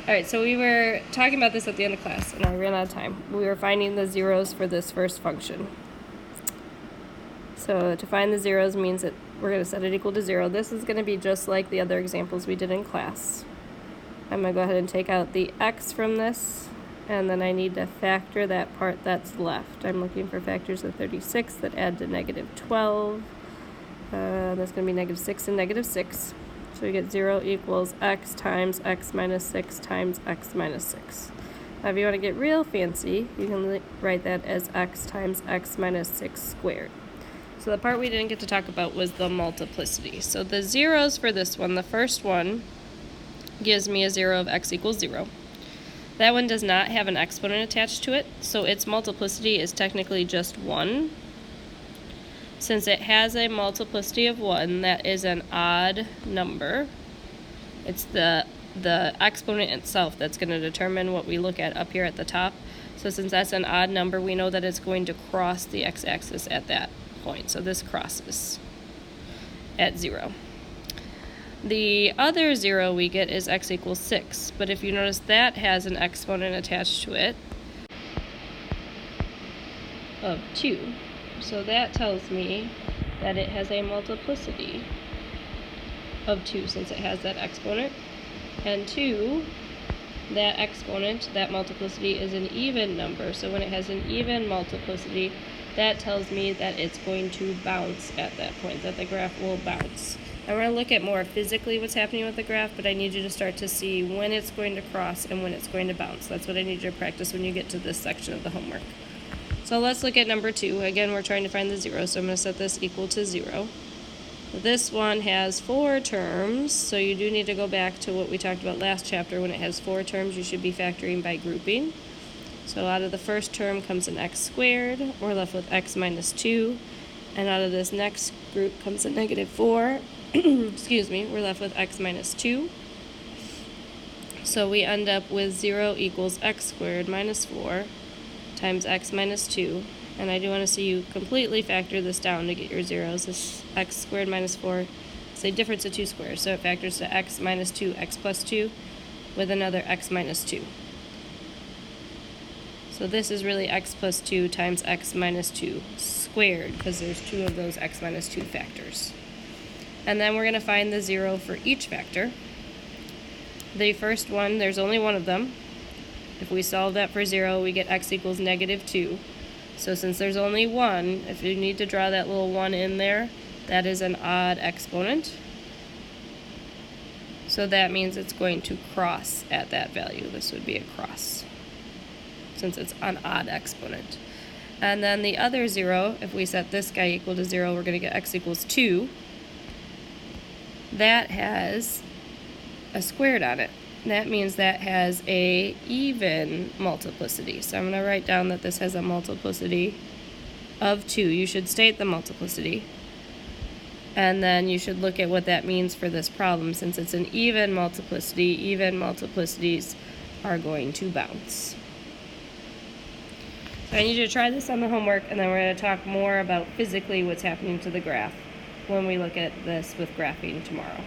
Alright, so we were talking about this at the end of class, and I ran out of time. We were finding the zeros for this first function. So to find the zeros means that we're going to set it equal to 0. This is going to be just like the other examples we did in class. I'm going to go ahead and take out the x from this, and then I need to factor that part that's left. I'm looking for factors of 36 that add to negative 12. That's going to be negative 6 and negative 6. So we get 0 equals x times x minus 6 times x minus 6. Now if you want to get real fancy, you can write that as x times x minus 6 squared. So the part we didn't get to talk about was the multiplicity. So the zeros for this one, the first one gives me a 0 of x equals 0. That one does not have an exponent attached to it, so its multiplicity is technically just 1. Since it has a multiplicity of 1, that is an odd number. It's the exponent itself that's going to determine what we look at up here at the top. So since that's an odd number, we know that it's going to cross the x-axis at that point. So this crosses at 0. The other 0 we get is x equals 6. But if you notice, that has an exponent attached to it of 2. So that tells me that it has a multiplicity of 2 since it has that exponent. And 2, that exponent, that multiplicity, is an even number. So when it has an even multiplicity, that tells me that it's going to bounce at that point, that the graph will bounce. I'm going to look at more physically what's happening with the graph, but I need you to start to see when it's going to cross and when it's going to bounce. That's what I need you to practice when you get to this section of the homework. So let's look at number 2. Again, we're trying to find the 0, so I'm going to set this equal to 0. This one has 4 terms, so you do need to go back to what we talked about last chapter. When it has 4 terms, you should be factoring by grouping. So out of the first term comes an x squared. We're left with x minus 2. And out of this next group comes a negative 4. Excuse me, we're left with x minus 2. So we end up with 0 equals x squared minus 4 times x minus 2, and I do want to see you completely factor this down to get your zeros. This x squared minus 4 is a difference of 2 squares, so it factors to x minus 2, x plus 2, with another x minus 2. So this is really x plus 2 times x minus 2 squared, because there's 2 of those x minus 2 factors. And then we're going to find the 0 for each factor. The first one, there's only one of them. If we solve that for 0, we get x equals negative 2. So since there's only one, if you need to draw that little 1 in there, that is an odd exponent. So that means it's going to cross at that value. This would be a cross, since it's an odd exponent. And then the other 0, if we set this guy equal to 0, we're going to get x equals 2. That has a squared on it. That means that has a even multiplicity. So I'm going to write down that this has a multiplicity of 2. You should state the multiplicity. And then you should look at what that means for this problem. Since it's an even multiplicities are going to bounce. So I need you to try this on the homework, and then we're going to talk more about physically what's happening to the graph when we look at this with graphing tomorrow.